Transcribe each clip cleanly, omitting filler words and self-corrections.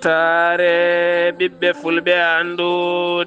yewtare ɓiɓɓe fulɓe andu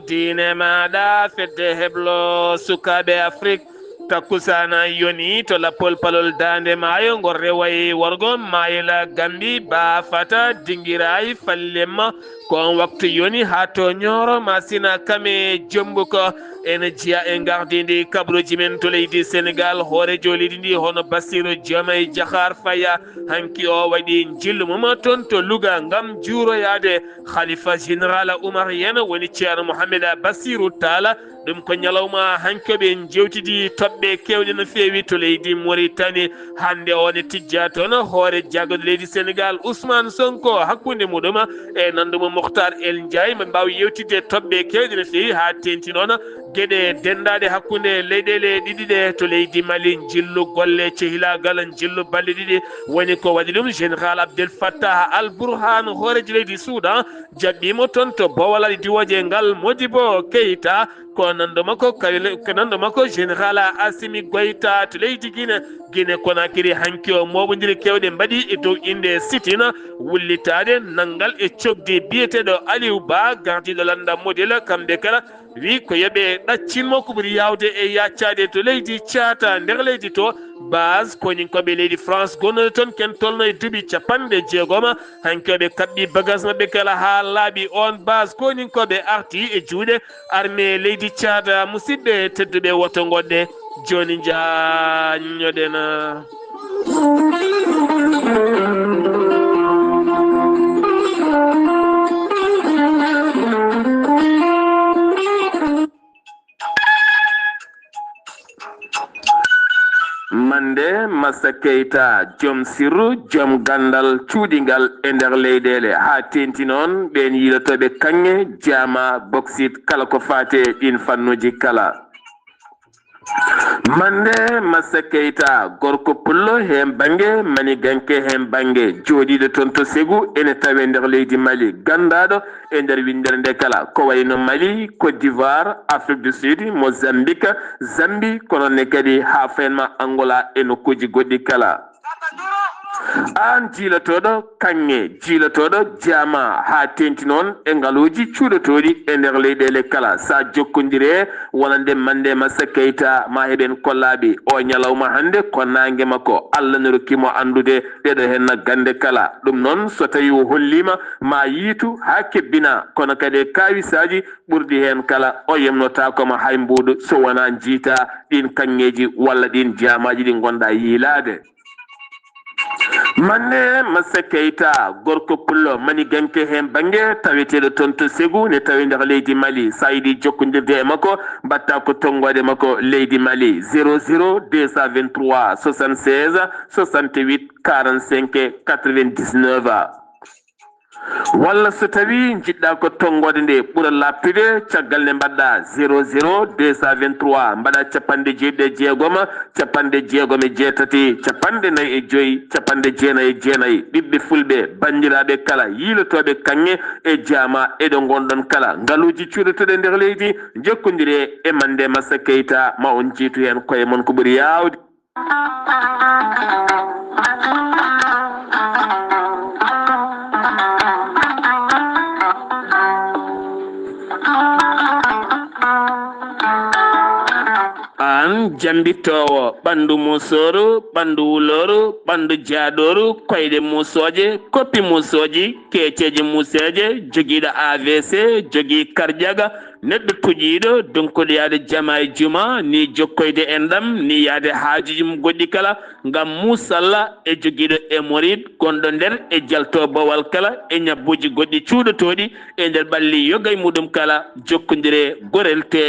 diine maɗa fedde heblo sukaɓe afrique takkusana yoni to lappol palol dande maayo ngol rewayi worgo mayila gambi ba fata dinguirayi fallemma kon waktu yoni ha to ñoro masina kame jombu ko ene jiya e gardidi kabruji men to leydi sénégal hoore jolidi ndi hono Bassirou Diomaye Diakhar Faye hanki o waɗi jillu mum toon to Louga ngam juuroyade khalifa général Oumar Yene woni ceerno Mouhamed Bassirou Tall ɗum ko ñalawma hankoɓe jewtidi toɓɓe kewɗe no fewi to leydi Mauritanie hande o ne tijja toon hoore jagode leydi sénégal Ousmane Sonko hakkude muɗum e nandumo Mokhtar El Ndiaye ɓe mbawi yewtidde toɓɓe kewɗe no fewi ha tenti noon gueɗe dendade hakkude leyɗele ɗiɗi ɗe to leydi Mali jillu golle cehilagal jillu balɗe ɗiɗi woni ko waɗi ɗum général Abdel Fattah Al Burhan hoorejo leydi Soudan jaɓɓimo toon to bowal diwoje ngal Modibo Keita ko nando makko général Assimi Goïta to leydi Guinée Conakry hanki o moɓodiri kewɗe mbaɗi e dow inde sitina wullitade nanggal e cogdi biyeteɗo Aliou Ba gardiɗo landa modèle kamɓe kala wi ko yoɓe ɗaccinmo ko ɓuuri yawde e yaccade to leydi Thiata nder leydi to base koninkoɓe leydi France gonnoɗe toon ken tolno e duuɓi 60 hankoɓe kaɓɓi bagage mabɓe kala ha laaɓi on base koninkoɓe arti e juuɗe armée leydi Thiata musidɓe tedduɓe woto goɗɗe joni jañoɗen mande Massa Keita joom sirru joom gandal cuuɗigal e nder leyɗele ha tenti noon ɓen yiilotoɓe kanŋe jama bauxite kala ko fate ɗin fannuji kala mande Massa Keita gorko pullo hen banggue mani ganke hen banggue jooɗiɗo toon to Ségou ene tawe nder leydi Mali gandaɗo e nder windere nde kala ko wayno Mali Côte d'Ivoire Afrique du Sud Mozambique Zambie kono ne kadi ha fayenma Angola e nokkuji goɗɗi kala an jiilotoɗo kanŋe jiilotoɗo jama ha tenti noon e ngaluji cuuɗotoɗi e nder leyɗele kala sa jokkodire wonande mande Massa Keita ma heɓen kollaɓe o ñalawma hande ko nangue makko Allah ne rokkimo andude ɗeɗo henna gande kala ɗum noon so tawi o hollima ma yiitu ha kebbina kono kadi kawisaji ɓurɗi hen kala o yemnotakoma hay mbuɗu so wona jiita ɗin kanŋeji walla ɗin jamaji ɗi gonɗa yiilade manne Massa Keita gorko pullo mani ganke hen banggue taweteɗo toon to Ségou ne tawi nder leydi Mali sa yiiɗi jokkodirde e makko mbatta ko tonggode makko leydi Mali 00 223 76 68 45 99 walla so tawi jiɗɗa ko tonggode nde ɓuura laptude caggal nde mbaɗɗa 00 223 mbaɗa 76 60 jeetati 95 ɓiɓɓe fulɓe bandiraɓe kala yiilotoɓe kanŋe e jama eɗo gonɗon kala ngaluji cuuɗotoɗe nder leydi jokkodire e mande Massa Keita ma on jiitu hen koye mon ko ɓuuri yawde an jambittowo ɓandu musoru ɓandu wuloru ɓandu jaaɗoru koyɗe musoje koppi musoji keeceji museje joguiɗo AVC jogui kardiaga neɗɗo tuƴiɗo donkuɗo yaade jama e juma ni jokkoyde enɗam ni yaade haajuji mum goɗɗi kala ngam musalla e joguiɗo hémorroïde gonɗo nder e jalto bawal kala e ñabbuji goɗɗi cuuɗotoɗi e nder ɓalli yogay muɗum kala jokkodire gorel te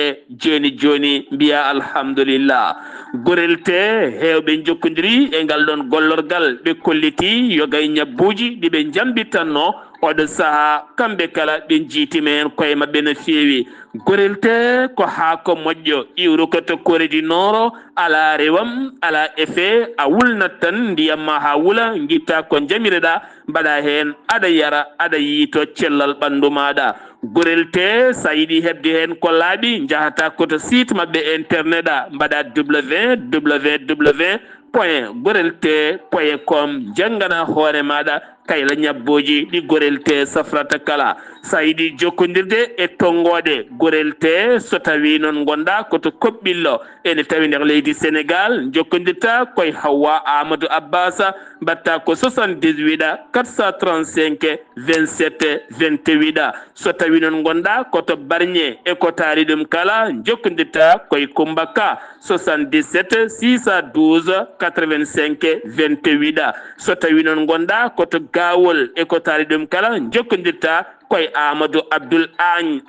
joni mbiya alhamdulillah gorel te hewɓe jokkodiri e ngal ɗon gollorgal ɓe kolliti yogay ñabbuji ɗiɓe jambittanno oɗo saaha kamɓe kala ɓe jiitime hen koye mabɓe no feewi gorel te ko haako moƴƴo iwru ko to Corée du Nord ala rewam ala effet a wulnat tan ndiyam ma ha wula guitta ko jamireɗa mbaɗa hen aɗa yara aɗa yiito cellal ɓandu maɗa gorel te sa yiɗi hebde hen ko laaɓi jahata koto site mabɓe internet a mbaɗa www.gorelte.com janggana hoore maɗa kayla ñabboji ɗi gorelte safrata kala sa yiɗi jokkodirde e tongode gorelte so tawi noon gonɗa koto koɓɓillo ene tawi nder leydi Sénégal jokkodirta koye Hawa Amadou Abbasa mbatta ko 78 435 27 28 so tawi noon gonɗa koto Bargné e ko taari ɗum kala jokkodirta koye Coumba Ka 77 612 85 28 so tawi noon gonɗa koto Gawol e ko taari ɗum kala jokkodirta koye Amadou Abdoul Agne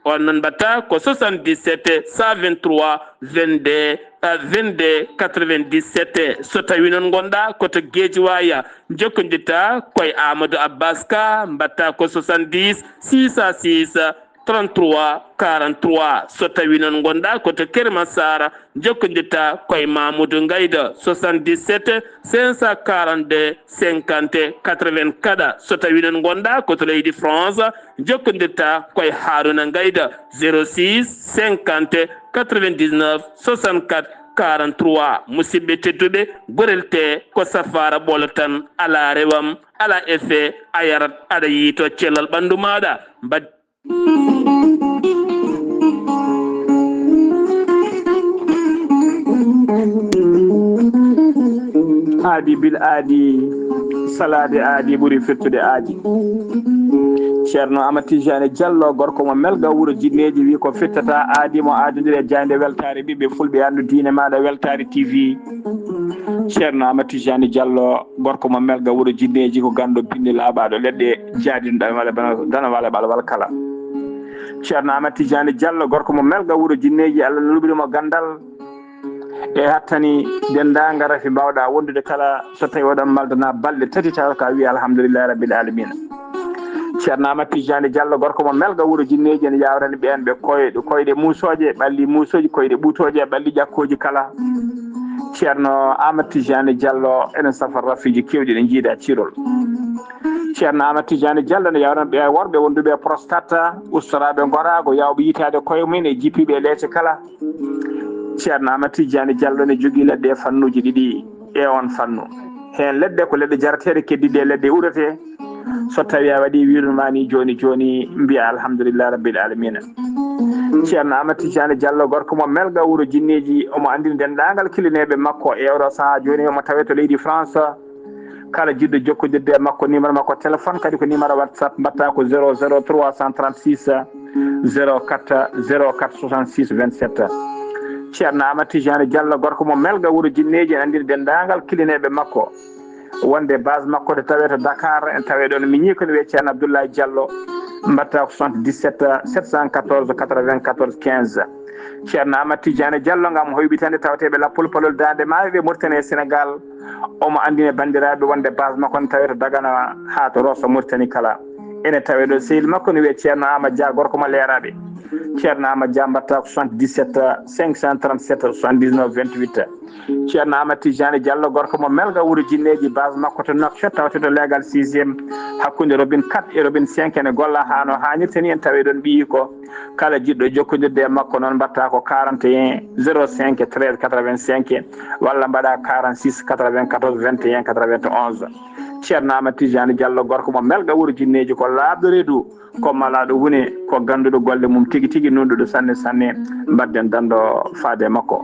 on noon mbatta ko 77 123 22 97 so tawi noon gonɗa koto Guédiawaye jokkodirta koye Amadou Abbas Ka mbatta ko 70 606 33 43 so tawi noon gonɗa koto Kermassar jokkodirta koye Mamoudou Ngayda 77 542 50 84 so tawi noon gonɗa koto leydi France jokkodirta koye Harouna Ngayda 06 50 99 64 43 musidɓe tedduɓe gorelte ko safara ɓolo tan ala rewam ala effet a yarat aɗa yiito cellal ɓandu maɗa aadi bil aadi salade aadi ɓuuri fettude aadi ceerno Amadou Tidiani Diallo gorko mo melga wuuro jinneji wi ko fettata aadi mo aadodiri e jande weltare ɓiɓɓe fulɓe andu diine maɗa weltare TV ceerno Amadou Tidiani Diallo gorko mo melga wuuro jinneji ko gandu pinni laaɓaɗo leɗɗe jaadinoɗa walla dana walla walla kala ceerno Amadou Tidiani Diallo gorko mo melga wuuro jinneji Allah luɓirimo gandal e hattani dendagal rafi mbawɗa wondude kala so tawi oɗon maldana balɗe tati taw ka wi alhamdulillahi rabbil alamina ceerno Amadou Tidiani Diallo gorko mo melga wuuro jinneji ene yawrani ɓen ɓe koyɗe musoje ɓalli musoji koyɗe ɓutoje ɓalli ƴakkoji kala ceerno Amadou Tidiani Diallo enen safar rafiji kewɗi ɗe jiiɗa cirol ceerno Amadou Tidiani Diallo ne yawrani ɓe worɓe wonduɓe prostate ustoraɓe gorago yawɓe yitade koye mumen e jippiɓe e leece kala ceerno Amadou Tidiani Diallo ne jogui leɗɗe e fannuji ɗiɗi e on fannu hen leɗɗe ko leɗɗe jarateɗe keddiɗe leɗɗe urete so tawi a waɗi wirnuma ni joni mbiya alhamdulillah rabbil alamina ceerno Amadou Tidiani Diallo gorko mo melga wuuro jinneji omo andini dendagal kilineɓe makko e Euro sa joni omo tawe to leydi France kala jiɗɗo jokkodirde e makko numéro makko téléphone kadi ko numéro WhatsApp mbatta ko 00 336 04 66 27 ceerno Amadou Tidiani Diallo gorko mo melga wuuro jinneji en andini dendagal kilineɓe makko wonde base makko de tawe to Dakar en tawe ɗon mi ñii ko ne wiye ceerno Abdoulaye Diallo mbatta ko 77 714 94 15 ceerno Amadou Tidiani Diallo ngam hoybitande tawateɓe lappol palol dande maayo ɓe Mauritanie e Sénégal omo andine bandiraɓe wonde base makko ne tawe to Dagana ha to Rosso Mauritanie kala ene tawe ɗo sehil makko ne wiye ceerno Amadou Dia gorko mo leeraɓe ceerno Amadou Dia mbatta ko 77 537 79 28 ceerno Amadou Tidiani Diallo gorko mo melga wuuro jinneji base makko to Nouakchott tawte to légal 6e hakkude robine 4 e robine 5 ene golla hano hannirta ni en tawi ɗon ɓiyi ko kala jiɗɗo jokkodirde e makko noon mbatta ko 41 05 13 85 walla mbaɗa 46 94 21 91 ceerno Amadou Tidiani Diallo gorko mo melga wuuro jinneji ko laaɓɗo reedu ko malaɗo woni ko ganduɗo golle mum tigui tigui nunɗuɗo sanne sanne mbadden dando faade makko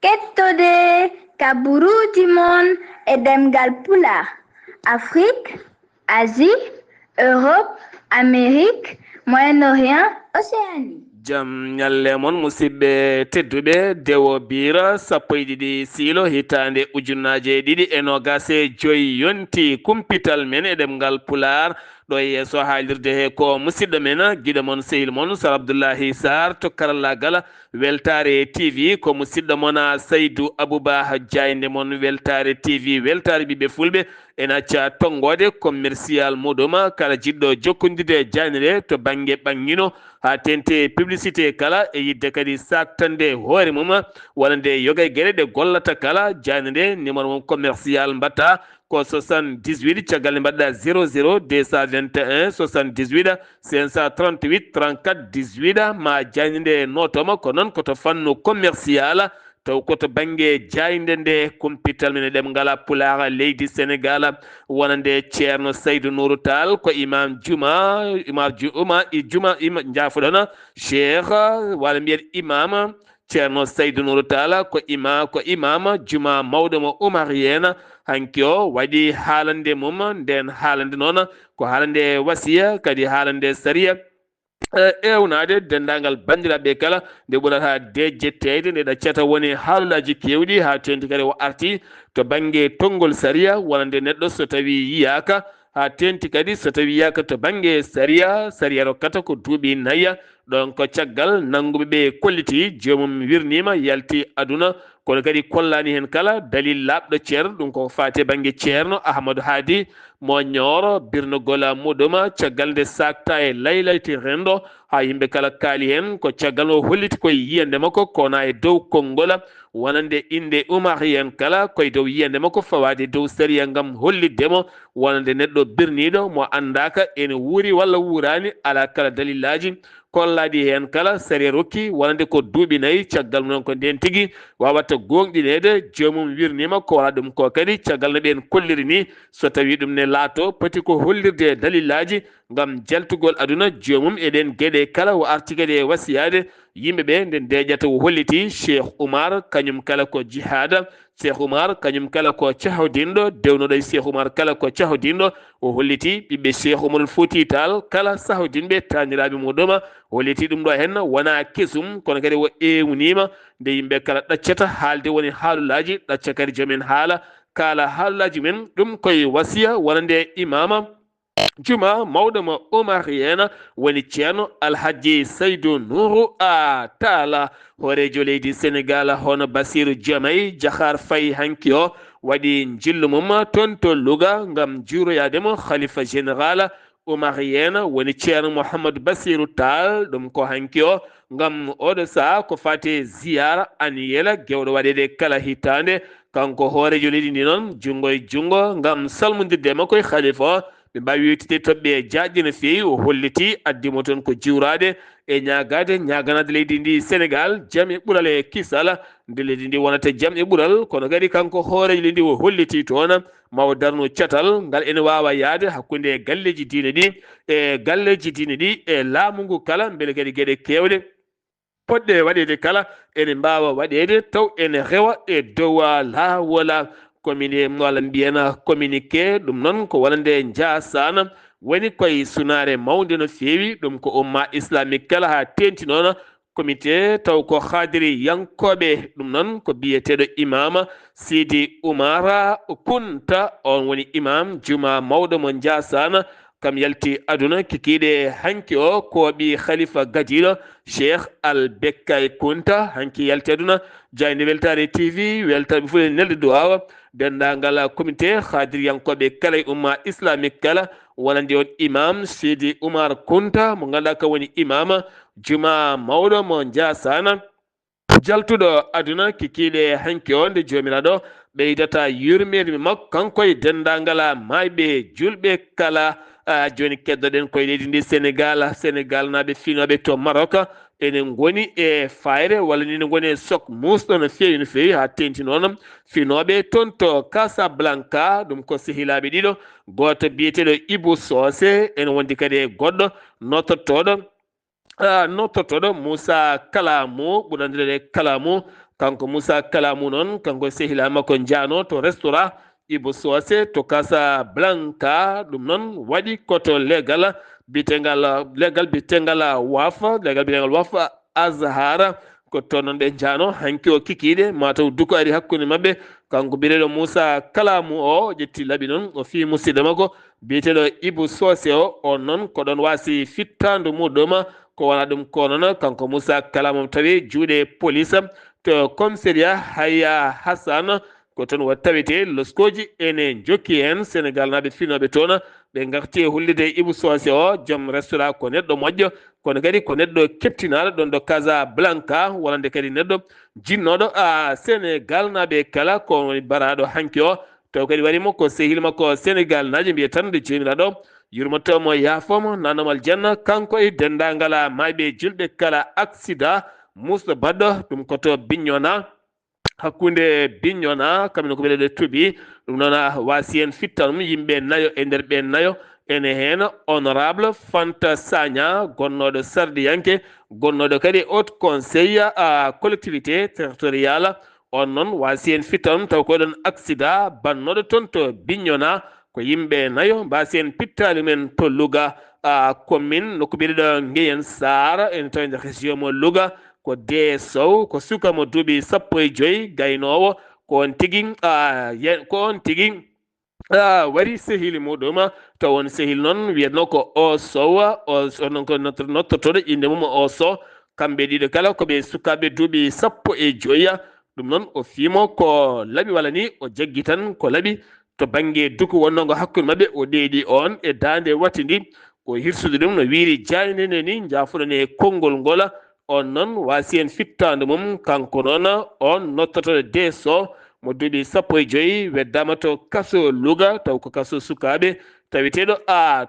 kettode kaburuji mon e demgal pulaar Afrique Asie Europe Amérique Moyen-Orient Océanie jam ñalle mon musidɓe tedduɓe dewo bira sappo e ɗiɗi siilo hitande ujunnaje ɗiɗi e nogase joyi yonti kumpital men e ɗemgal pulaar ɗo yeeso haalirde he ko musidɗo men guiɗo mon sehil mon Sar Abdoullahi Sarr to karallagal weltare TV ko musidɗo mon Saydou Abouba jayde mon weltare TV weltare ɓiɓɓe fulɓe en acca tongode commercial muɗum kala jiɗɗo jokkodirde janire to banggue ɓangguino ha tente publicité kala e yidde kadi saktande hoore mum walla nde yoga e gueɗe ɗe gollata kala janire numéro mum commercial mbatta ko 78 caggal nde mbaɗɗa 00 221 78 538 34 18 ma janide notoma ko noon koto fannu commercial taw koto bange jayde nde kumpital men ɗem ngala pulaara leydi sénégal wonande ceerno saydou nourou tall ko imam juma jafoɗona cheikh walla mbiyen imam ceerno saydou nourou tall ko imam juma mawɗo mo oumar yena hanki o waɗi haalande mum nden haalande noon ko haalande wasiya kadi haalande saria ewnade dendagal bandiraɓe kala nde ɓurata de jettede nde ɗaccata woni haalullaji kewɗi ha tenti kadi o arti to banggue tonggol saria wonande neɗɗo so tawi yiyaka ha tenti kadi so tawi yiyaka to banggue saria rokkata ko duuɓi nayya ɗon ko caggal nangguɓe ɓe kolliti jomum wirnima yalti aduna kono kadi kollani hen kala dalil labɗo ceerno ɗum ko fate banggue ceerno ahmadou hadi mo ñooro birnogol muɗum caggal nde sakta e laylayti rendo ha yimɓe kala kaali hen ko caggal o holliti koye yiyande makko kona e dow konngol wonande inde oumar hen kala koye dow yiyande makko fawade dow saria gam holliddemo wonande neɗɗo birniɗo mo andaka ene wuuri walla wuurani ala kala dalillaji kollaɗi hen kala saria rokki wonande ko duuɓi nayyi caggal noon ko nden tigui wawata gonɗinede jomum wirnima ko wala ɗum ko kadi caggal no ɓen kolliri ni so tawi ɗum ne laato poti ko hollirde dalillaji gam jaltugol aduna jomum eɗen gueɗe kala o arti kadi e wasiyade yimɓeɓe nde deƴata o holliti cheikh oumar kañum kala ko jihada cheikh oumar kañum kala ko cahodinɗo dewnoɗo e cheikh oumar kala ko cahodinɗo o holliti ɓiɓɓe cheikh oumarul fouti tall kala sahodinɓe taniraɓe muɗum holliti ɗum ɗo hen wona kesum kono kadi o ewnima nde yimɓe kala ɗaccata haalde woni haalullaji ɗacca kadi joomen haala kala haalullaji men ɗum koye wasiya wonande imama juma mawɗo mo oumar yena woni ceerno alhaji saydou nourou tall hoorejo leydi sénégal hono basirou diamay diahar faye hanki o waɗi jillu mum toon to louga gam juuroyademo khalifa général oumar yena woni ceerno mouhamadou basirou tall ɗum ko hanki o gam oɗo saaha ko fate ziyara annuela gewɗo waɗede kala hitande kanko hoorejo leydi ndi noon junggo e junggo gam salmodirde makko e khalifa o ɓe mbawi yewtide toɓɓe jaƴƴe no fewi o holliti addimo toon ko jiwrade e ñaganade leydi ndi sénégal jaam e ɓuural e kisal nde leydi ndi wonata jaam e ɓuural kono kadi kanko hoorejo leydi ndi o holliti toon mawo darno catal ngal ene wawa yaade hakkude galleji diine ɗi e laamu ngu kala beele kadi gueɗe kewɗe poɗɗe waɗede kala ene mbawa waɗede taw ene rewa e dow laawol walla mbiyana communiqué ɗum noon ko wonande jasana woni koye sunare mawde no fewi ɗum ko umma islamique kala ha tenti noon comité taw ko hadiri yankoɓe ɗum noon ko biyeteɗo imama sidi oumar kunta on woni imam juma mawɗo mo jasana kam yalti aduna kikiɗe hanki o ko ɓi khalifa gadiɗo cheikh albekkay kunta hanki yalti aduna jayde weltare tv weltaɓe fof e nelde duwawa dendagal comité hadiriyankoɓe kala e umma islamique kala wonande on imam sidi oumar kunta mo ganduɗa ka woni imama juma mawɗo mo jasana jaltuɗo aduna kikiɗe hanki o nde jomiraɗo ɓeydata yurmede makko kanko e dendagal mayɓe julɓe kala joni keddoɗen koye leydi ndi sénégal naɓe finoɓe to maroc enen goni e fayre walla ni ne goni e sok musɗo no fewi ha tenti noon finoɓe toon to casablanca ɗum ko sehilaɓe ɗiɗo goto biyeteɗo ibou sosé ene wondi kadi e goɗɗo nottortoɗo moussa kalamou ɓurandirede kalamou kanko moussa kalamou noon kanko sehila makko jano to restaurant ibou sosé to casablanca ɗum noon waɗi koto legal bitegal wafa azhara ko toon noon ɓe jano hanki o kikiɗe mataw duko ari hakkude mabɓe kanko biyeteɗo moussa kalamou o ƴetti laaɓi noon o fi musidɗo makko biyeteɗo ibou sosé o on noon ko ɗon wasi fittandu muɗum ko wona ɗum ko noon kanko moussa kalamou tawi juuɗe police to commissariat haya hassan ko toon wat tawete loskoji ene jokki hen sénégal naɓe finoɓe toon ɓe garti e hollide ibou sosé o joom restaurant ko neɗɗo moƴƴo kono kadi ko neɗɗo keptinaɗo ɗon ɗo casablanca wonande kadi neɗɗo jinnoɗo sénégal naɓe kala ko woni baraɗo hanki o taw kadi warimo ko sehil makko sénégal naji mbiye tan nde jomiraɗo yurmotomo yaafomo nanoma aljanna kanko e dendagal mayɓe julɓe kala accident musɗo baɗɗo ɗum koto bignona hakkunde Bignona kamɓe ko ɓeɗe tuuɓi ɗum noon wasi en fittanum yimɓe nayo e nder ɓe nayo ene hen honorable Fanta Sagna gonnoɗo Sardiyanke gonnoɗo kadi haute conseil collectivité territoriale on noon wasi en fittanum taw koɗon accident bannoɗo toon to Bignona ko yimɓe nayo mbasi en pittali men to Louga commune nokku ɓiɗeɗo Guéyen Sarr ene tawi nder région mo Louga ko de sow ko suka mo duuɓi 15 gaynowo ko on tigui wari sehili muɗum taw on sehil noon wiyatno ko o sow onon ko nottotoɗo inde mum o sow kamɓe ɗiɗo kala koɓe sukaɓe duuɓi 15 ɗum noon o fiimo ko laaɓi walla ni o jaggui tan ko laaɓi to banggue duku wonnongo hakkude mabɓe o ɗeeɗi on e dande watti ndi ko hirsude ɗum no wiiri jaynene ni jafuɗon e konngol ngol on noon wasi en fittande mum kanko noon on nottotoɗo deso mo duuɓi 15 weddama to kaso Louga taw ko kaso sukaɓe tawiteɗo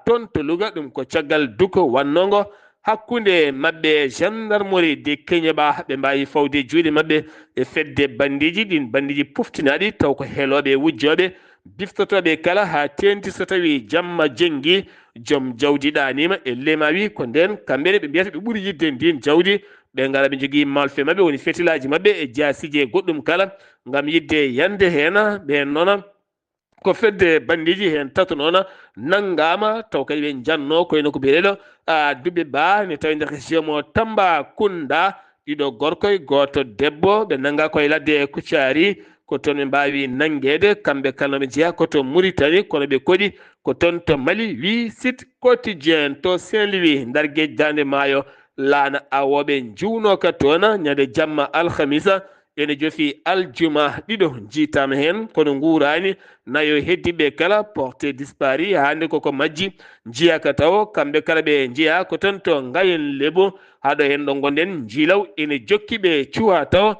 toon to Louga ɗum ko caggal duko wannongo hakkude mabɓe gendarmerie de Keñeɓa ɓe mbawi fawde juuɗe mabɓe e fedde bandiji ɗin bandiji puftinaɗi taw ko heeloɓe wujjoɓe biftotoɓe kala ha tenti so tawi jamma jenggi joom jawdi ɗanima e lema wi ko nden kamɓene ɓe mbiyata ɓe ɓuuri yidde ndin jawdi ɓe gara ɓe jogui malfe mabɓe woni fetilaji mabɓe e jasiji goɗɗum kala gam yidde yande hen ɓen noon ko fedde bandiji hen tatu noon nanggama taw kadi ɓe janno koyno ko biyeɗo Dubé Ba ne tawi nder région mo Tambacounda ɗiɗo gorkoye goto debbo ɓe nangga koye ladde Kuccari ko toon ɓe mbawi nanguede kamɓe kala ɓe jeeya koto Mauritanie kono ɓe koɗi ko toon to Mali wi site quotidien to Saint-Louis dargueji Dande Maayo laana awoɓe juunoka toon ñande jamma alhamisa ene joofi aljuma ɗiɗo jiitama hen kono guurani nayo heddiɓe kala porté disparu hande koko majji jiyaka taw kamɓe kala ɓe jiiya ko toon to Ngayen Lebo haɗo hen ɗo gonɗen jiilaw ene jokki ɓe cuwa taw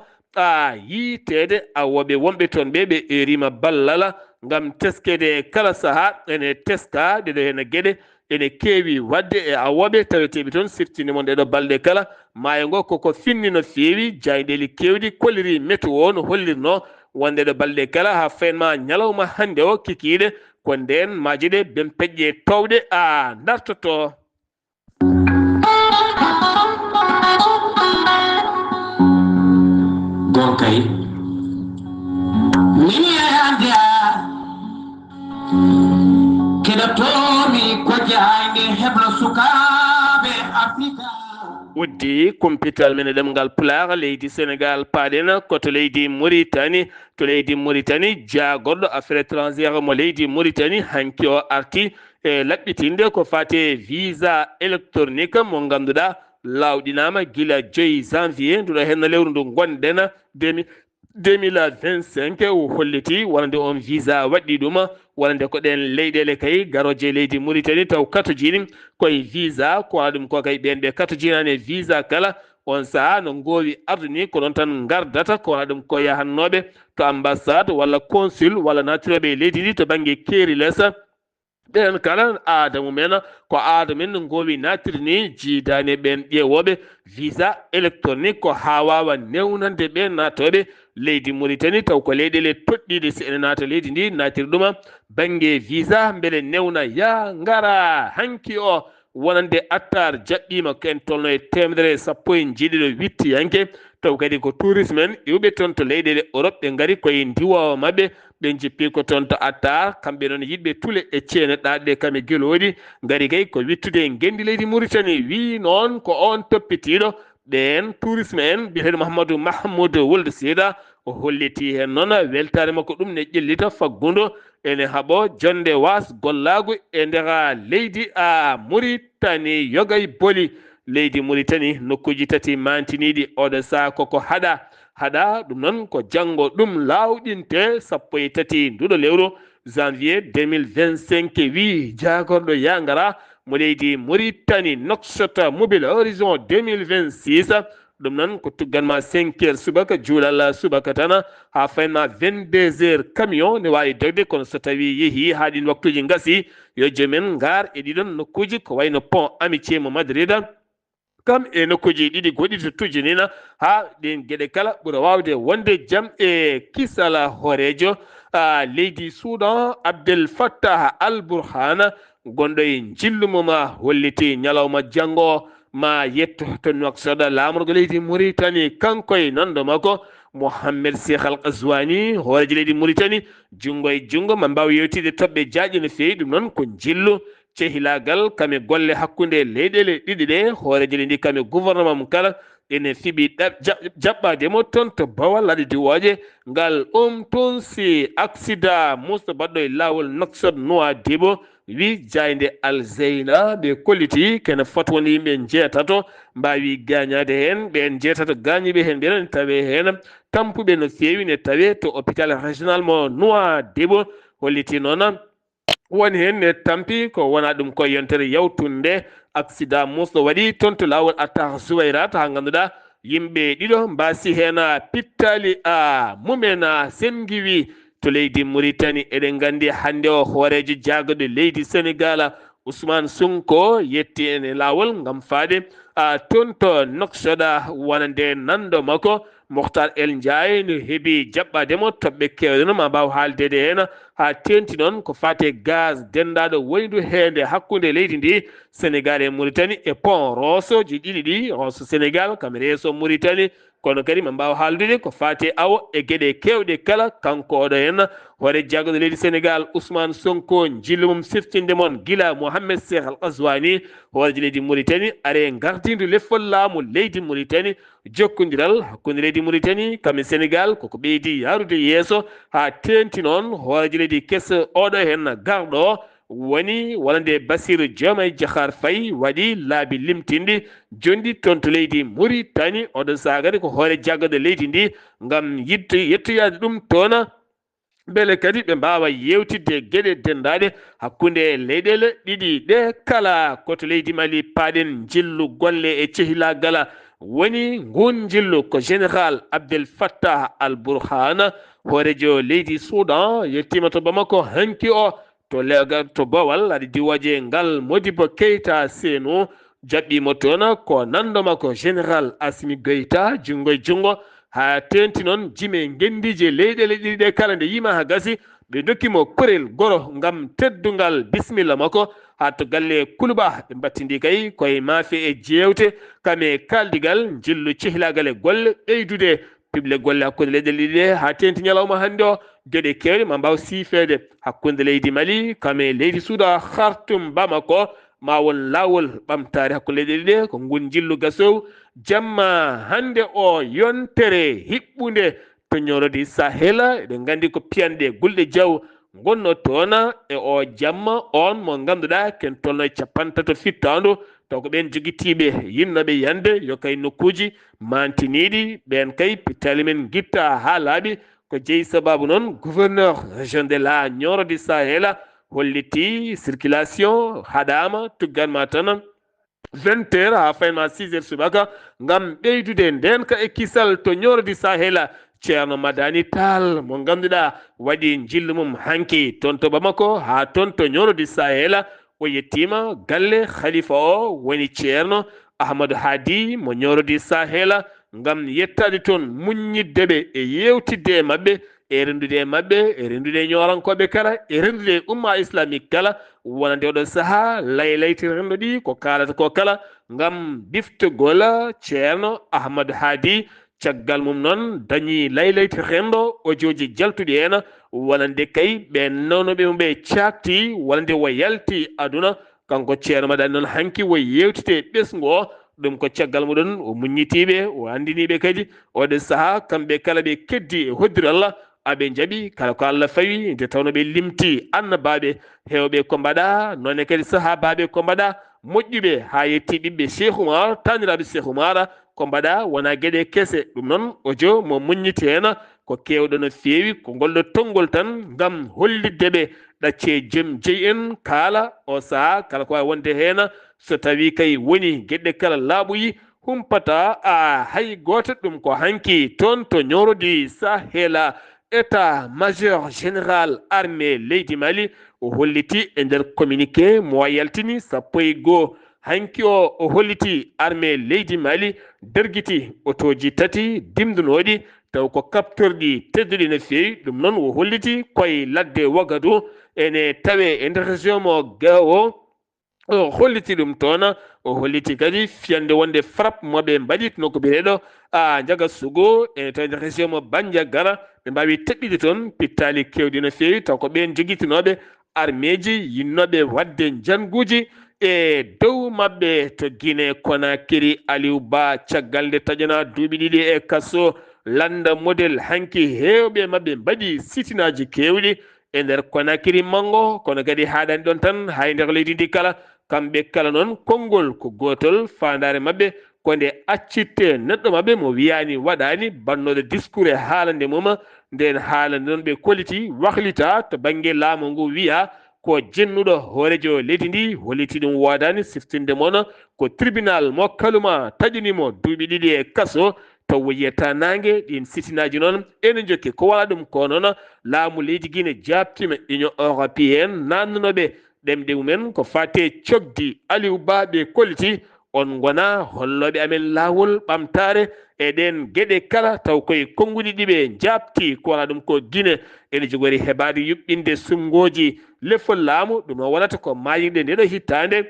yiitede awoɓe wonɓe toon ɓe erima ballal gam teskede kala saaha ene teska ɗeɗo hen gueɗe ene keewi wadde e awoɓe taweteɓe toon siftinimo ndeɗo balɗe kala maayo ngo koko finni no feewi jayɗeli kewɗi kolliri météo no hollirno wonde ɗo balɗe kala ha fayenma ñalawma hande o kikiɗe ko nden maji ɗe ben peƴƴe towɗe dartoto gonkay mini ande keɗotomi ko jayde heblo sukaɓe Afrika uddi kumpital men ɗemgal Pulaar leydi Sénégal paaɗen koto leydi Mauritanie to leydi Mauritanie jagorɗo affaire étrangére mo leydi Mauritanie hanki o arti e laɓɓitinde ko fate visa électronique mo ganduɗa lawɗinama guila 5 janvier nduɗo henno lewru ndu gonɗen 2025 o holliti wonande on visa waɗɗi ɗum wonande ko ɗen leyɗele kay garoje leydi Mauritanie taw katojiɗi koye visa ko waɗa ɗum ko kay ɓen ɓe katojinani visa kala on saaha no gowi arduni ko ɗon tan gardata ko waɗa ɗum ko yahannoɓe to ambassade walla consul walla natiroɓe leydi ndi to banggue keeri lesa ɓen kala aada mumen ko aada men no gowi natiri ni jiidani ɓen ƴeewoɓe visa électronique ko ha wawa newnande ɓe natoɓe leydi Mauritanie taw ko leyɗele toɗɗiɗe si ene naata leydi ndi natiri ɗuma banggue visa beele newna ya ngara hanki o wonande attar jaɓɓima ken tolno e 118 yanke taw kadi ko tourisme en iwɓe toon to leyɗele Europe ɓe gaari koye ndiwowo mabɓe ɓe jippi ko toon to attar kamɓe noon yiɗɓe tuule e ceene ɗaɗɗe kamɓe gueloɗi gaari kay ko wittude gendi leydi Mauritanie wi noon ko on toppitiɗo ɓen tourisme en biyeteɗo Mouhamadou Mahmoud Wuld Sida o holliti hen noon weltare makko ɗum ne ƴellita faggudu ene haaɓo jonde was gollagu e nder leydi Mauritanie yogay booli leydi Mauritanie nokkuji tati mantiniɗi oɗo saha koko haɗa ɗum noon ko janggo ɗum lawɗinte 13 nduɗo lewru janvier 2025 wi jagorɗo yangara mo leydi Mauritanie Nouakchott mobile horizon 2026 ɗum noon ko tugganma 5 heures subaka juulal subaka tan ha faynma 22 heures camion ne wawi dogde kono so tawi yeehi ha ɗin waktuji gasi yo joomen gar e ɗiɗon nokkuji ko wayno pont amitié mo Madrid kam e nokkuji ɗiɗi goɗɗi to tujinina ha ɗin geɗe kala ɓura wawde wonde jam e kisala horejo leydi Sudan Abdel Fattah al Burhana gonɗo e jillumoma holliti ñalawma janngo ma yetto to Nouakchott lamorgo leydi Mauritanie kankoye nonɗo makko Mohammed Cheikh Al Ghazouani horejo leydi Mauritanie jungo e jungo ma mbaw yewtide toɓɓe jaaƴe no fewi ɗum noon ko jillu cehilagal kame golle hakkunde leyɗele ɗiɗi ɗe horejo ndi kame gouvernement mum kala ene fiɓi jaɓɓademo toon to Bawal haɗi diwoje ngal toon si accident musto baɗɗo e lawol Nouakchott Nouadhibou wi jayde Alzeyna ɓe kolliti kene foti woni yimɓe jeetato mbawi gañade hen ɓen jeetato gañiɓe hen ɓeɗon tawe hen tampuɓe no fewi ne tawe to hôpital régional mo Nouadhibou holliti noon woni hen ne tampi ko wona ɗum ko yontere yawtunde accident musɗo waɗi toon to lawol Atar Zouwayrat ha ganduɗa yimɓe ɗiɗo mbasi hen pittali mumen sengiwi to leydi Mauritanie eɗen gandi hande o horejo jagode leydi Sénégal Ousmane Sonko yetti ene lawol ngam faade toon to Nouakchott wonande nanɗo makko Mokhtar El Ndiaye no heeɓi jaɓɓademo toɓɓe kewɗe no ma mbaw haaldede hen ha tenti noon ko fate gaz dendaɗo woni du hende hakkude leydi ndi Sénégal e Mauritanie e pont Rosso ji ɗiɗi ɗi Rosso Sénégal kam reeso Mauritanie kono kadi ma mbaw haaldude ko fate awo e gueɗe kewɗe kala kanko oɗo hen hoore jagguɗo leydi Sénégal Ousmane Sonko jillumum siftinde moon gila Mohammed Cheikh Al Ghazouani horejo leydi Mauritanie are gardindu leffol laamu leydi Mauritanie jokkodiral hakkude leydi Mauritanie kame Sénégal koko ɓeydi yarude yeeso ha tenti noon horejo leydi kesso oɗo hen garɗo woni wonande Bassirou Diomaye Diakhar Faye waɗi laabi limtindi jondi toon to leydi Mauritanie oɗon sagade ko hoore jagguɗo leydi ndi ngam yettoyade ɗum toon beele kadi ɓe mbawa yewtidde gueɗe dendaɗe hakkude leyɗele ɗiɗi ɗe kala koto leydi Mali paaɗen jillu golle e cehilagal woni ngun jillu ko général Abdel Fattah Al Burhana horejo leydi Soudan yettima to Bamako hanki o to Bawal aɗa diwoje ngal Modibo Keita Sénou jaɓɓimo toon ko nandoma ko général Assimi Goïta jungo e jungo ha tenti noon jime gendije leyɗele ɗiɗi ɗe kala nde yima ha gasi ɓe dokkimo korel goro ngam teddungal bisimilla makko ha to galle Kuluba ɓe battindi kay koye maafe e jewte kame kaldigal jillu cehilagal e golle ɓeydude pible golle hakkude leyɗele ɗiɗi ɗe ha tenti ñalawma hande o gueɗe kewɗe ma mbaw siifede hakkude leydi Mali kame leydi Soudan Khartoum Bamako ma won lawol ɓamtare hakkude leyɗele ɗiɗi ɗe ko ngun jillu gasow jamma hande o yontere hiɓɓude to ñorodi Sahel eɗen gandi ko piyanɗe gulɗe jaw gonno toon e o jamma on mo ganduɗa ken tolno e 50 fittandu taw ko ɓen joguitiɓe yinnoɓe yande yo kay nokkuji mantiniɗi ɓen kay pittali men guitta ha laaɓi ko jeeyi sababu noon gouverneur région de la ñorodi Sahel holliti circulation haɗama tugganma tan 20 heures ha fayma 6 heures subaka ngam ɓeydude ndenka e kisal to ñorodi Sahel ceerno Madani Tall mo ganduɗa waɗi jillu mum hanki toon to Bamako ha toon to ñorodi Sahel o yettima galle khalifa o woni ceerno Ahmadou Hadi mo ñorodi Sahel ngam yettade toon muññiddeɓe e yewtidde e mabɓe e rendude e mabɓe e rendude e ñorankoɓe kala e rendude e umma islamique kala wonande oɗo saaha laylayti rendo ɗi ko kalata ko kala ngam diftogol ceerno Ahmadou Hadi caggal mum noon dañi laylayti rendo ojoji jaltuɗi hen wonande kay ɓe nawnoɓe mum ɓe cakti wonande wo yalti aduna kanko ceerno Madani noon hanki wo yewtite ɓesgu o ɗum ko caggal muɗon o muññitiɓe o andiniɓe kadi oɗo saaha kamɓe kala ɓe keddi e hoddiral Allah aɓe jaaɓi kala ko Allah fawi nde tawno ɓe limti annabaɓe hewɓe ko mbaɗa nonne kadi sahabaɓe ko mbaɗa moƴƴuɓe ha yetti ɓiɓɓe Cheikh Oumar taniraɓe Cheikh Oumar ko mbaɗa wona gueɗe kese ɗum noon ojo mo muññiti hen ko kewɗo no fewi ko golɗo tonggol tan ngam holliddeɓe ɗacce joom jeeyi en kaala o saaha kala ko wawi wonde hen so tawi kay woni gueɗe kala laaɓoyi humpata hay goto ɗum ko hanki toon to ñorodi Sahel état majeur général armée leydi Mali o holliti e nder communiqué mo yaltini sappo e goho hanki o holliti armée leydi Mali dergiti otoji tati dimdunoɗi taw ko capturɗi tedduɗi no fewi ɗum noon o holliti koye ladde Ouagadougou ene tawe e nder région mo Gao o holliti ɗum toon o holliti kadi fiyande wonde frappe moɓe mbaɗi nokku biyeɗo Ndiaga Sogo ene tawi nder région mo Bandiagara ɓe mbawi teɓɓide toon pittali kewɗi no fewi taw ko ɓen joguitinoɓe armée ji yinnoɓe wadde janguji e dow mabɓe to Guinée Conakry Aliou Ba caggal nde taƴana duuɓi ɗiɗi e kaso landa modèle hanki hewɓe mabɓe mbaɗi sitinaji kewɗi e nder Conakry mango kono kadi haɗani ɗon tan hay nder leydi ndi kala kamɓe kala noon konngol ko gotol fandare mabɓe ko nde accitte neɗɗo mabɓe mo wiyani waɗani bannoɗo discours e haalande mum nden haalande noon ɓe kolliti wahlita to banggue laamu ngu wiya ko jennuɗo hoorejo leydi ndi holliti ɗum wodani siftinde moon ko tribunal mo kaluma taƴinimo duuɓi ɗiɗi e kaso taw yiyata nangue ɗin sitinaji noon ene jokki ko wala ɗum ko noon laamu leydi Guinée jabtima union européenne nannunoɓe ɗemɗe mumen ko fate cogdi Aliou Ba ɓe kolliti on gona holloɓe amen lawol ɓamtare e ɗen gueɗe kala taw koye konnguli ɗiɓe jabti ko wala ɗum ko Guinée ene jogori heɓade yuɓɓinde sumgoji lefol laamu ɗum o wonata ko mayirɗe ndeɗo hittande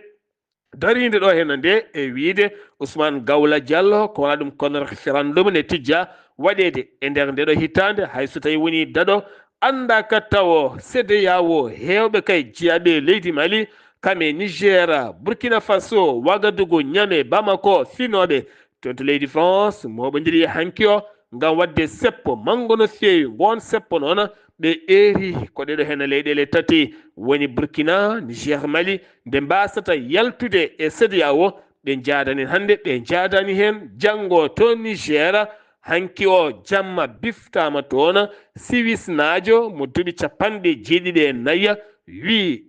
darinde ɗo hen nde e wiide Ousmane Gawla Diallo ko wona ɗum kono référendum ne tijja waɗede e nder ndeɗo hittande hayso tawi woni daɗo anda ka taw CEDEAO hewɓe kay jeeyaɓe leydi Mali kame Niger Burkina Faso Ouagadougou Niamey Bamako finoɓe to leydi France moɓodiri hanki o ngam wadde seppo mango no fewi gon seppo noon ɓe eri ko ɗeɗo hen leyɗele tati woni Burkina Niger Mali nde mbasata yaltude e CEDEAO ɓe jaadani hande ɓe jaadani hen janggo to Niger hanki o jamma biftama toon Siwis Najo mo duuɓi capanɗe jeeɗiɗi e nayya wi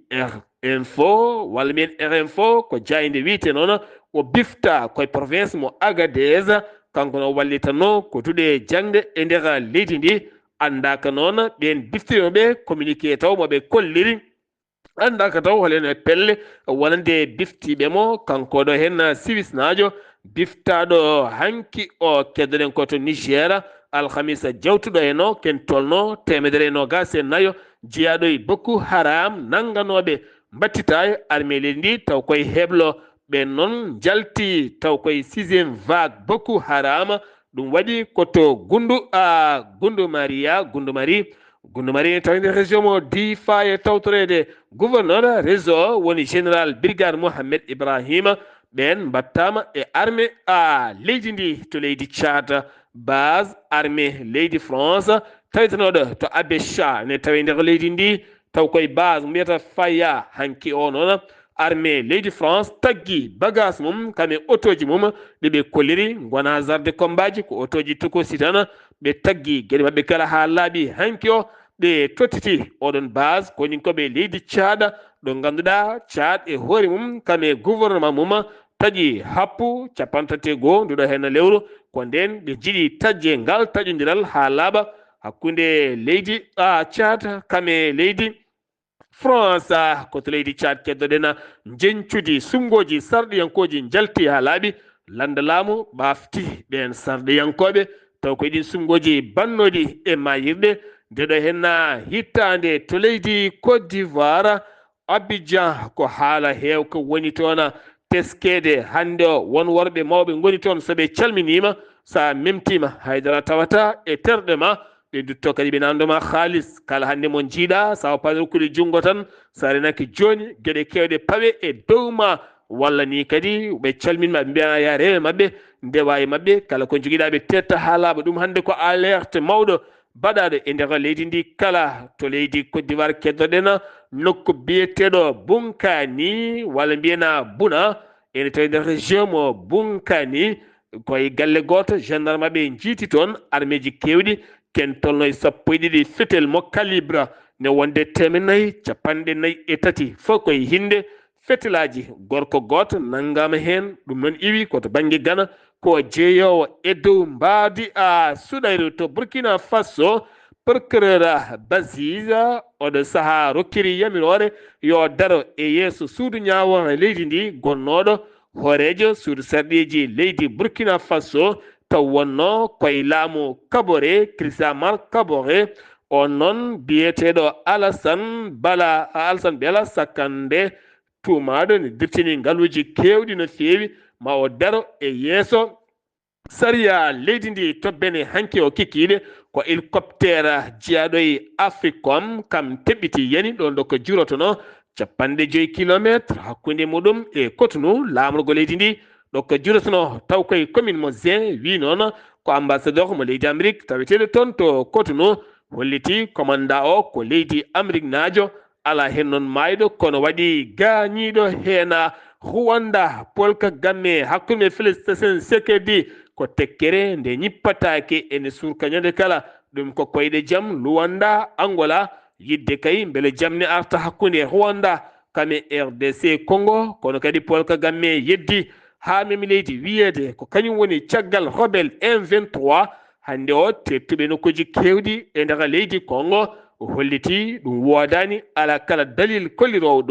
info walla mbiyen RFO ko jayde wiite noon o bifta koye province mo Agadez kanko no wallitano ko duuɗe jangde e nder leydi ndi andaka noon ɓen biftinoɓe communiqué taw moɓe kolliri andaka taw holeno pelle wonande biftiɓe mo kanko ɗo hen Siwis Najo biftaɗo hanki o keddoɗen ko to Niger alhamisa jawtuɗo eno ken tolno 124 jeeyaɗo e Boko Haram nanganoɓe mbattita armée leydi ndi taw koye heblo ɓen noon jalti taw koye 6e vague Boko Haram ɗum waɗi koto Gundumari taw nder région mo Difa e tawtorede gouverneur réseau woni général brigade Mohamed Ibrahima ɓen mbattama e armée leydi ndi to leydi Tchad base armée leydi France tawitanoɗo to Abécha ne tawi nder leydi ndi taw koye base mbiyata Faya hanki o noon armée leydi France taggi bagage mum kame autoji mum ɗeɓe kolliri gona hasarde combat ji ko autoji tukosi tan ɓe taggi gueɗe mabɓe kala ha laaɓi hanki o ɓe tottiti oɗon base koni koɓe leydi Tchad ɗo ganduɗa Tchad e hoore mum kame gouvernement mum taƴi happu 31 nduɗo hen lewru ko nden ɓe jiiɗi tajje ngal taƴodiral ha laaɓa hakkude leydi Tchad kame leydi France koto leydi Tchad keddoɗen jencude sumgoji sarɗiyankoji jalti ha laaɓi landa laamu ɓafti ɓen sarɗiyankoɓe taw ko ɗin sumgoji bannoɗi e mayirɗe ndeɗo hen hittande to leydi Côte d'Ivoire Abidjan ko haala heew ko woni toon teskede hande o won worɓe mawɓe goni toon soɓe calminima sa memtima haydara tawata e terɗe ma ɓe dutto kadi ɓe nandoma haalis kala hande mo jiiɗa sawa paɗorkude junggo tan sa renaki joni gueɗe kewɗe pawe e dow ma walla ni kadi ɓe calminma ɓe mbiyana ya rewe mabɓe ndewa e mabɓe kala ko joguiɗa ɓe tetta ha laaɓa ɗum hande ko alerte mawɗo baɗaɗo e nder leydi ndi kala to leydi Côte d'Ivoire keddoɗen nokku biyeteɗo Bunkani walla mbiyana Buna ene tawi nder région mo Bunkani koye galle goto gendarme ɓe jiiti toon armée ji kewɗi ken tolno e 12 fetel mo calibre ne wonde 453 fof koye hinde fetelaji gorko goto nangama hen ɗum noon iwi koto banggue Gana ko jeeyowo e dow mbaadi suɗayru to Burkina Faso procureur Baziza oɗo saaha rokkiri yamirore yo daro e yeeso suudu ñawore leydi ndi gonnoɗo horejo suudu sarɗiji leydi Burkina Faso taw wonno koye laamu Kabore Krisamar Kabore on noon biyeteɗo Alassane Bela Sakande tumaɗo ne dirtini ngaluji kewɗi no feewi ma o daro e yeeso sariya leydi ndi tobbene hanke o kikiɗe ko hélicoptére jeyaɗo e Africom kam teɓɓiti yani ɗo ndo ko jurotono 50 kilométre hakkunde muɗum e Cotonou lamrugo leydi ndi ɗo ko jurotono taw koye commune mo Zin wi noon ko ambassadeur mo leydi Amérique taweteɗo toon to Cotonou holliti commanda o ko leydi Amérique naajo ala hen noon mayɗo kono waɗi gañiɗo hena Rwanda Paul Kagame hakkude Félix Tshisekedi ko tekkere nde ñippatake ene surka ñande kala ɗum ko koyɗe jaam Luanda Angola yidde kay beele jamne arta hakkunde Rwanda kame RDC Congo kono kadi Paul Kagame yeddi ha memi leydi wiyede ko kañum woni caggal rebel M23 hande o tettuɓe nokkuji kewɗi e nder leydi Congo o holliti ɗum wodani ala kala dalil kollirowo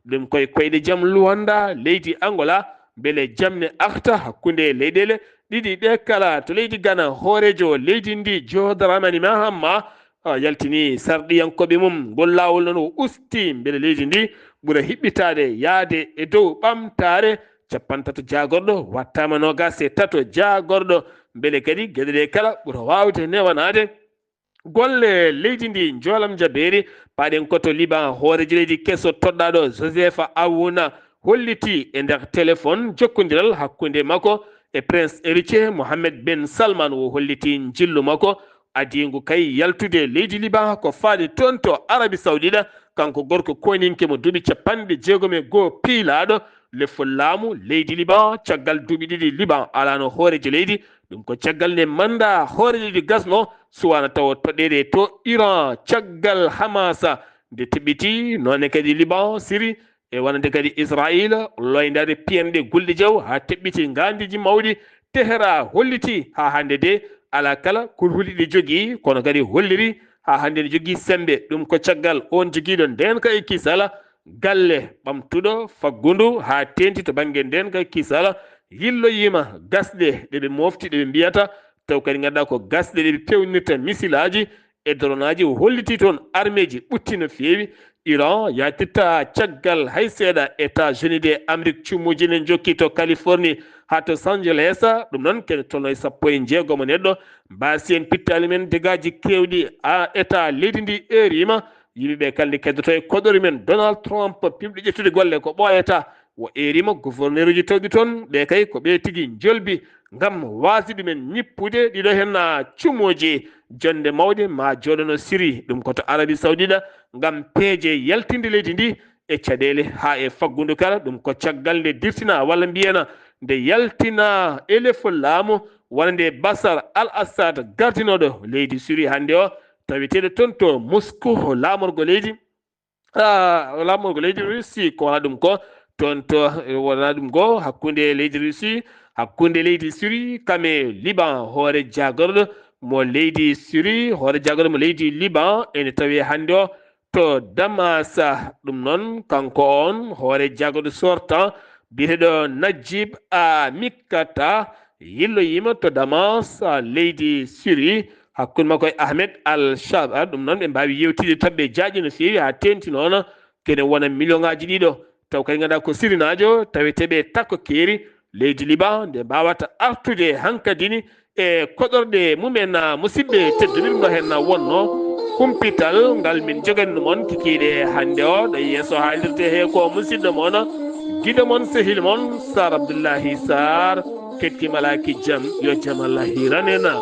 ɗum koye koyɗe jaam Luanda leydi Angola beele jamne arta hakkunde leyɗele ɗiɗi ɗe kala to leydi Ghana hoorejo leydi ndi Joe Dramani Mahama yaltini sarɗiyankoɓe mum ngol lawol noon o usti beele leydi ndi ɓuura hiɓɓitade yaade e dow ɓamtare 13 jagorɗo wattama 23 jagorɗo beele kadi gueɗe ɗe kala ɓuura wawde newanade golle leydi ndi jolam jaberi paɗen koto Liban hoorejo leydi kesso toɗɗaɗo Joseph Aouna holliti e nder téléphone jokkodiral hakkunde makko e prince héritier Mohammed Ben Salman o holliti jillu makko adingu kay yaltude leydi Liban ko faade toon to Arabie Saoudite kanko gorko koninke mo duuɓi 61 piilaɗo lefol laamu leydi Liban caggal duuɓi ɗiɗi Liban alano hoorejo leydi ɗum ko caggal nde manda hoorejo leydi gasno suwana taw toɗɗede to Iran caggal Hamasa nde teɓɓiti noone kadi Liban Syrie e wonande kadi Israël loydade piyanɗe gulɗe jaw ha teɓɓiti ngandiji mawɗi Tehran holliti ha hande de ala kala ko hulɗi jogii kono kadi holliri ha hande ne jogii sembe ɗum ko caggal on jogiiɗo ndenka e kisala galle ɓamtuɗo faggundu ha tenti to banggue ndenka kisala yilloyima gasɗe ɗeɓe mofti ɗeɓe mbiyata taw kadi ganduɗa ko gasɗe ɗeɓe pewnirta misilaji e dronaji holliti toon armée ji ɓutti no feewi Iran yatitta caggal hay seeɗa États-Unis de Amérique cummuji ne jokki to Californie ha to Los Angeles ɗum noon kene tolno e 16 neɗɗo mbasi en pittali men degaji kewɗi a état leydi ndi erima yimɓeɓe kalde keddoto e koɗori men Donald Trump pimɗi ƴettude golle ko ɓooyata wo erima gouverneur uji tawɗi toon ɓe kay ko ɓe tigui jolbi ngam wasi ɗumen ñippude ɗiɗo hen cummuji jonde mawde ma joɗono Syrie ɗum koto Arabie Saoudite ngam peeje yaltinde leydi ndi e caɗele ha e faggudu kala ɗum ko caggal nde dirtina walla mbiyana nde yaltina elefol laamu wona nde Bashar al-Assad gardinoɗo leydi Syrie hande o taweteɗo toon to Moscou lamorgo leydi Russie ko wona ɗum ko toon to wona ɗum go hakkunde leydi Russie hakkunde leydi Syrie kame Liban hoore jagorɗo mo leydi Syrie hoore jagorɗo mo leydi Liban ene tawi hande o to Damas ɗum noon kanko on hoore jagorɗo sortant biyeteɗo Najib Mikata yilloyima to Damas leydi Syrie hakkude makko e Ahmed al-Shaba ɗum noon ɓe mbawi yewtide tabɓe jaaƴi no feewi ha tenti noon kene wona million ngaji ɗiɗo taw kadi ganduɗa ko Syrie najo taweteɓe takko keeri leydi Liban nde mbawata artude hankadini e koɗorɗe mumen musidɓe tedduɓe hen wonno kumpital ngal min jogani mon kikiɗe hande o ɗo yeeso haalirde he ko musidɗo moon guiɗo moon sehil moon Sar Abdoullahi Sar kettimalaki jaam yo jaam Allah hiranena